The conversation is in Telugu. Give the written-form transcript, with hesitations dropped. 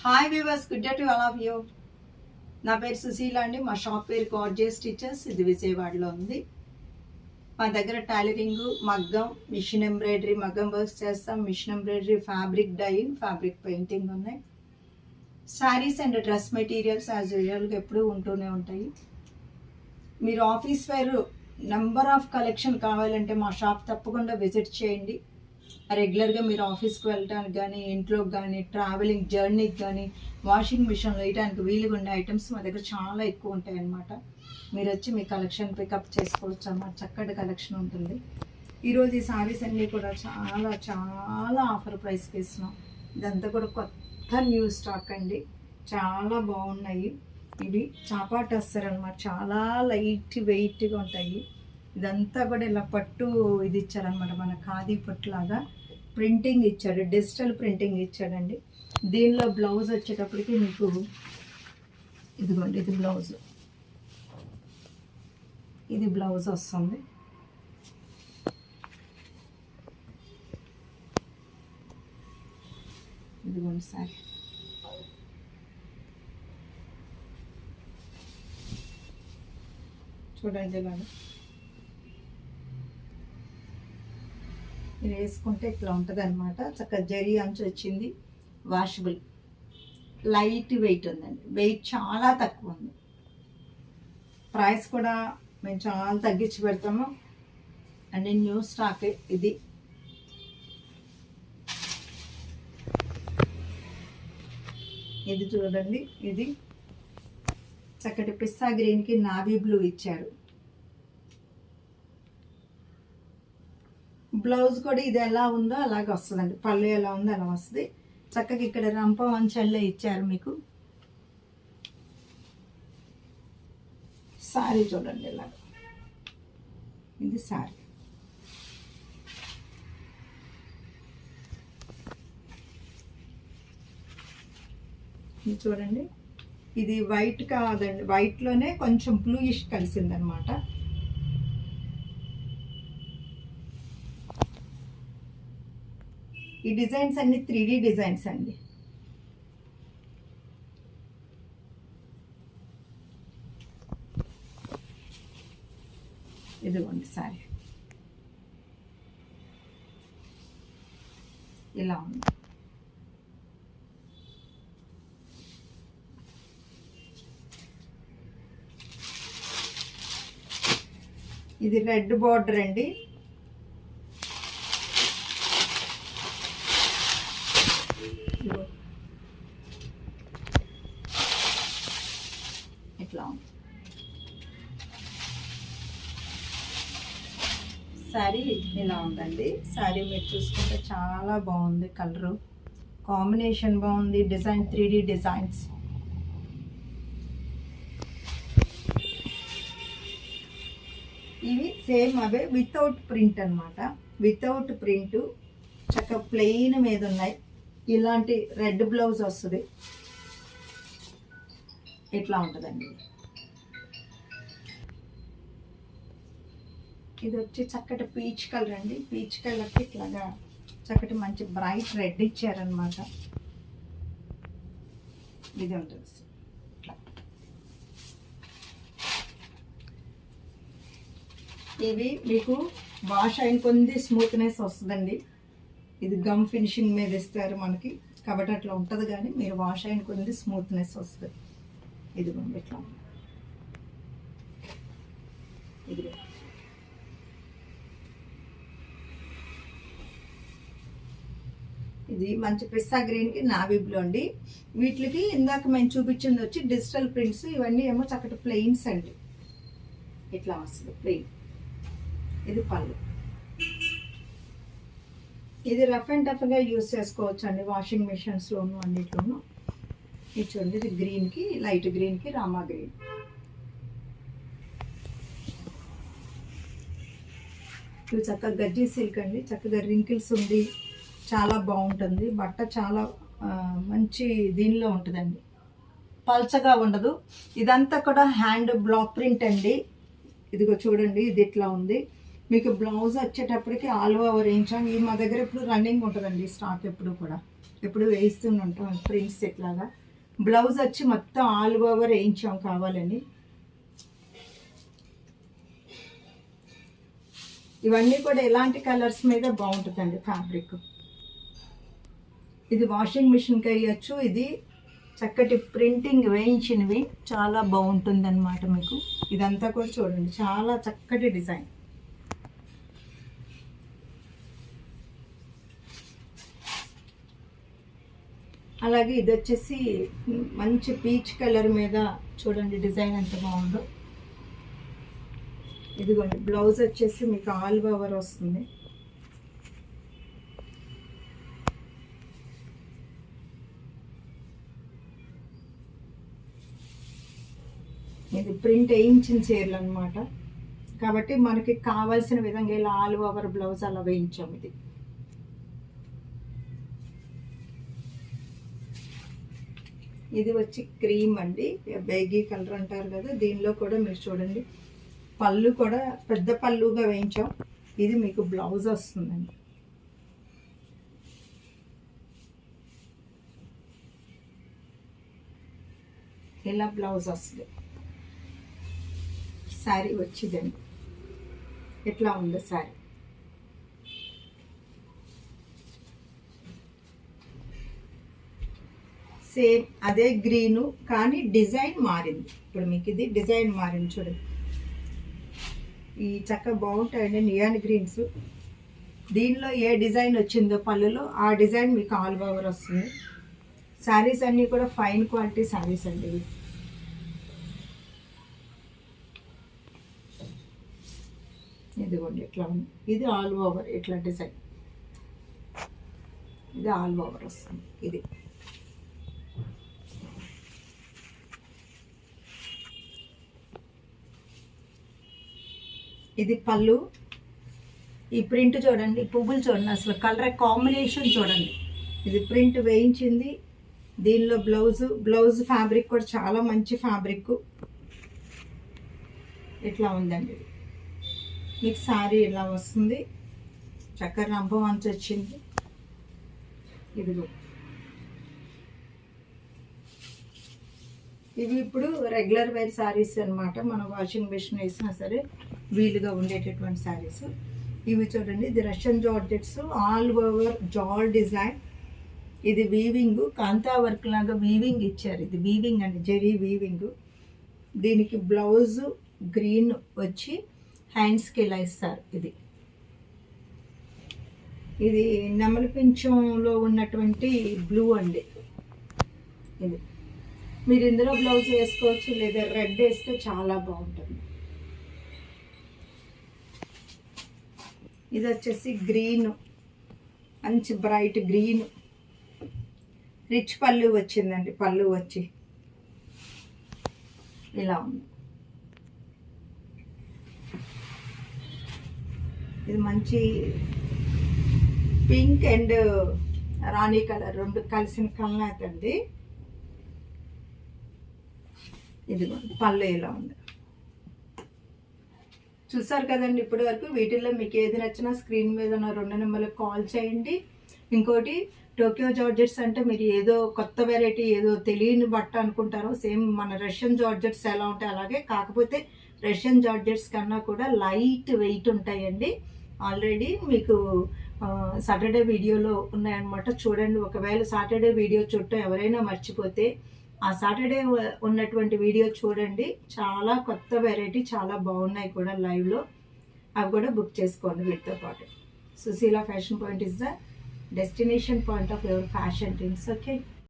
Hi viewers, good day to all of you. నా పేరు సుశీల అండి. మా షాప్ పేరు గార్జియస్ స్టిచెస్. ఇది విజయవాడలో ఉంది. మా దగ్గర టైలరింగ్, మగ్గం, మిషన్ ఎంబ్రాయిడరీ, మగ్గం వర్క్స్ చేస్తాం. Machine embroidery, fabric dyeing, fabric painting ఉన్నాయి. Saris and dress materials as యూజువల్గా ఎప్పుడూ ఉంటూనే ఉంటాయి. మీరు office wear number of collection కావాలంటే మా షాప్ తప్పకుండా విజిట్ చేయండి. రెగ్యులర్గా మీరు ఆఫీస్కి వెళ్ళడానికి కానీ, ఇంట్లోకి కానీ, ట్రావెలింగ్ జర్నీకి కానీ, వాషింగ్ మిషన్లో వేయడానికి వీలుగా ఉండే ఐటమ్స్ మా దగ్గర చాలా ఎక్కువ ఉంటాయి అన్నమాట. మీరు వచ్చి మీ కలెక్షన్ పికప్ చేసుకోవచ్చు అన్నమాట. చక్కటి కలెక్షన్ ఉంటుంది. ఈరోజు ఈ సారీస్ అన్నీ కూడా చాలా చాలా ఆఫర్ ప్రైస్కి ఇస్తున్నాం. ఇదంతా కూడా కొత్త న్యూ స్టాక్ అండి. చాలా బాగున్నాయి. ఇవి చాపాట్ వస్తారు అనమాట. చాలా లైట్ వెయిట్గా ఉంటాయి. ఇదంతా కూడా ఇలా పట్టు ఇది ఇచ్చారనమాట. మన ఖాదీ పట్టులాగా ప్రింటింగ్ ఇచ్చాడు, డిజిటల్ ప్రింటింగ్ ఇచ్చాడండి. దీనిలో బ్లౌజ్ వచ్చేటప్పటికి మీకు ఇదిగోండి, ఇది బ్లౌజ్, ఇది బ్లౌజ్ వస్తుంది. ఇదిగోండి సారీ. చూడండి ఇలాగా మీరు వేసుకుంటే ఇట్లా ఉంటుంది అనమాట. చక్కగా జరీ అంచు వచ్చింది. వాషబుల్, లైట్ వెయిట్ ఉందండి. వెయిట్ చాలా తక్కువ ఉంది. ప్రైస్ కూడా మేము చాలా తగ్గించి పెడతాము అండ్ న్యూ స్టాక్ ఇది. ఇది చూడండి, ఇది చక్కటి పిస్తా గ్రీన్కి నావీ బ్లూ ఇచ్చారు. బ్లౌజ్ కూడా ఇది ఎలా ఉందో అలాగే వస్తుందండి. పళ్ళు ఎలా ఉందో అలా వస్తుంది. చక్కగా ఇక్కడ రంప వంచల్లే ఇచ్చారు మీకు. సారీ చూడండి ఇలాగ, ఇది సారీ. ఇది చూడండి, ఇది వైట్ కాదండి, వైట్లోనే కొంచెం బ్లూయిష్ కలిసిందనమాట. ఈ డిజైన్స్ అన్ని 3D డిజైన్స్ అండి. ఇదిగోండి సారీ ఇలా ఉంది. ఇది రెడ్ బార్డర్ అండి. ఇట్లా ఉంది శారీ. ఇలా ఉందండి శారీ. మీరు చూసుకుంటే చాలా బాగుంది. కలరు కాంబినేషన్ బాగుంది. Design 3D designs. ఇవి సేమ్ అవే వితౌట్ ప్రింట్ అనమాట. వితౌట్ ప్రింట్ చక్కగా ప్లెయిన్ మీద ఉన్నాయి. ఇలాంటి రెడ్ బ్లౌజ్ వస్తుంది. ఇట్లా ఉంటుందండి. ఇది వచ్చి చక్కటి పీచ్ కలర్ అండి. పీచ్ కలర్కి ఇట్లాగా చక్కటి మంచి బ్రైట్ రెడ్ ఇచ్చారనమాట. ఇది ఉంటుంది ఇట్లా. ఇవి మీకు వాష్ అయిన కొంది స్మూత్నెస్ వస్తుందండి. ఇది గమ్ ఫినిషింగ్ మీద ఇస్తారు మనకి కాబట్టి అట్లా ఉంటుంది. కానీ మీరు వాష్ అయిన కొంది స్మూత్నెస్ వస్తుంది. ఇదిగోండి ఇట్లా. ఇదిగో ఇది మంచి పిస్తా గ్రీన్కి నావీ బ్లూ అండి. వీటికి ఇందాక మేము చూపించింది వచ్చి డిజిటల్ ప్రింట్స్. ఇవన్నీ ఏమో చక్కటి ప్లెయిన్స్ అండి. ఇట్లా వస్తుంది ప్లెయిన్. ఇది పళ్ళు. ఇది రఫ్ అండ్ టఫ్గా యూజ్ చేసుకోవచ్చు అండి వాషింగ్ మిషన్స్లోను అన్నిట్లోనూ. ఇది చూడండి, ఇది గ్రీన్కి, లైట్ గ్రీన్కి రామా గ్రీన్. ఇవి చక్కగా గజ్జి సిల్క్ అండి. చక్కగా రింకిల్స్ ఉంది. చాలా బాగుంటుంది బట్ట. చాలా మంచి దీనిలో ఉంటుందండి. పల్చగా ఉండదు. ఇదంతా కూడా హ్యాండ్ బ్లాక్ ప్రింట్ అండి. ఇదిగో చూడండి, ఇది ఇట్లా ఉంది. మీకు బ్లౌజ్ వచ్చేటప్పటికి ఆల్ ఓవర్ ఇంచ్. ఇది మా దగ్గర ఎప్పుడు రన్నింగ్ ఉంటుందండి స్టాక్ ఎప్పుడు కూడా. ఎప్పుడు వేస్తూనే ఉంటాం ప్రింట్స్ ఇట్లాగా. బ్లౌజ్ వచ్చి మొత్తం ఆల్ ఓవర్ వేయించాం కావాలని. ఇవన్నీ కూడా ఎలాంటి కలర్స్ మీద బాగుంటుందండి ఫ్యాబ్రిక్. ఇది వాషింగ్ మిషన్కి వేయచ్చు. ఇది చక్కటి ప్రింటింగ్ వేయించినవి, చాలా బాగుంటుంది అనమాట మీకు. ఇదంతా కూడా చూడండి, చాలా చక్కటి డిజైన్. అలాగే ఇది వచ్చేసి మంచి పీచ్ కలర్ మీద చూడండి డిజైన్ ఎంత బాగుందో. ఇదిగోండి బ్లౌజ్ వచ్చేసి మీకు ఆల్ ఓవర్ వస్తుంది. ఇది ప్రింట్ వేయించిన చీరలు అనమాట, కాబట్టి మనకి కావాల్సిన విధంగా ఇలా ఆల్ ఓవర్ బ్లౌజ్ అలా వేయించాం. ఇది వచ్చి క్రీమ్ అండి, బేగీ కలర్ అంటారు కదా. దీనిలో కూడా మీరు చూడండి పళ్ళు కూడా పెద్ద పళ్ళుగా వేయించాం. ఇది మీకు బ్లౌజ్ వస్తుందండి. ఇలా బ్లౌజ్ వస్తుంది. శారీ వచ్చిందండి, ఎట్లా ఉంది శారీ. సేమ్ అదే గ్రీను, కానీ డిజైన్ మారింది. ఇప్పుడు మీకు ఇది డిజైన్ మారింది చూడండి. ఈ చక్కగా బాగుంటాయండి నియాన్ గ్రీన్స్. దీనిలో ఏ డిజైన్ వచ్చిందో పళ్ళులో ఆ డిజైన్ మీకు ఆల్ ఓవర్ వస్తుంది. శారీస్ అన్నీ కూడా ఫైన్ క్వాలిటీ శారీస్ అండి. ఇదిగోండి ఇట్లా ఉంది. ఇది ఆల్ ఓవర్ ఇట్లా డిజైన్, ఇది ఆల్ ఓవర్ వస్తుంది. ఇది పళ్ళు. ఈ ప్రింట్ చూడండి, పువ్వులు చూడండి, అసలు కలర్ కాంబినేషన్ చూడండి. ఇది ప్రింట్ వేయించింది. దీనిలో బ్లౌజ్ ఫ్యాబ్రిక్ కూడా చాలా మంచి ఫ్యాబ్రిక్. ఇట్లా ఉందండి. మీకు శారీ ఇలా వస్తుంది, చక్కర రంపం అంచు వచ్చింది. ఇదిగో ఇవి ఇప్పుడు రెగ్యులర్ వేర్ శారీస్ అనమాట. మనం వాషింగ్ మిషన్ వేసినా సరే వీలుగా ఉండేటటువంటి శారీస్ ఇవి. చూడండి ఇది రష్యన్ జార్జెట్స్, ఆల్ ఓవర్ జాల్ డిజైన్. ఇది వీవింగ్, కాంతా వర్క్ లాగా వీవింగ్ ఇచ్చారు. ఇది వీవింగ్ అండి, జెరీ వీవింగ్. దీనికి బ్లౌజ్ గ్రీన్ వచ్చి హ్యాండ్స్కి ఇలా ఇస్తారు. ఇది నెమలి పింఛంలో ఉన్నటువంటి బ్లూ అండి. ఇది మీరు ఇందులో బ్లౌజ్ వేసుకోవచ్చు, లేదా రెడ్ వేస్తే చాలా బాగుంటుంది. ఇది వచ్చేసి గ్రీన్, మంచి బ్రైట్ గ్రీన్, రిచ్ పళ్ళు వచ్చిందండి. పళ్ళు వచ్చి ఇలా ఉంది. ఇది మంచి పింక్ అండ్ రాణి కలర్ రెండు కలిసిన కలర్ అండి. ఇది పళ్ళు ఇలా ఉంది. చూసారు కదండి ఇప్పటి వరకు. వీటిల్లో మీకు ఏది నచ్చినా స్క్రీన్ మీద ఉన్న 2 నెంబర్లకు కాల్ చేయండి. ఇంకోటి టోక్యో జార్జెట్స్ అంటే మీరు ఏదో కొత్త వెరైటీ, ఏదో తెలియని బట్ట అనుకుంటారో. సేమ్ మన రష్యన్ జార్జెట్స్ ఎలా ఉంటాయి అలాగే, కాకపోతే రష్యన్ జార్జెట్స్ కన్నా కూడా లైట్ వెయిట్ ఉంటాయండి. ఆల్రెడీ మీకు సాటర్డే వీడియోలో ఉన్నాయన్నమాట, చూడండి. ఒకవేళ సాటర్డే వీడియో చూడటం ఎవరైనా మర్చిపోతే ఆ సాటర్డే ఉన్నటువంటి వీడియో చూడండి. చాలా కొత్త వెరైటీ, చాలా బాగున్నాయి కూడా లైవ్లో. అవి కూడా బుక్ చేసుకోండి వీటితో పాటు. Sushila fashion point is the destination point of your fashion dreams. Okay.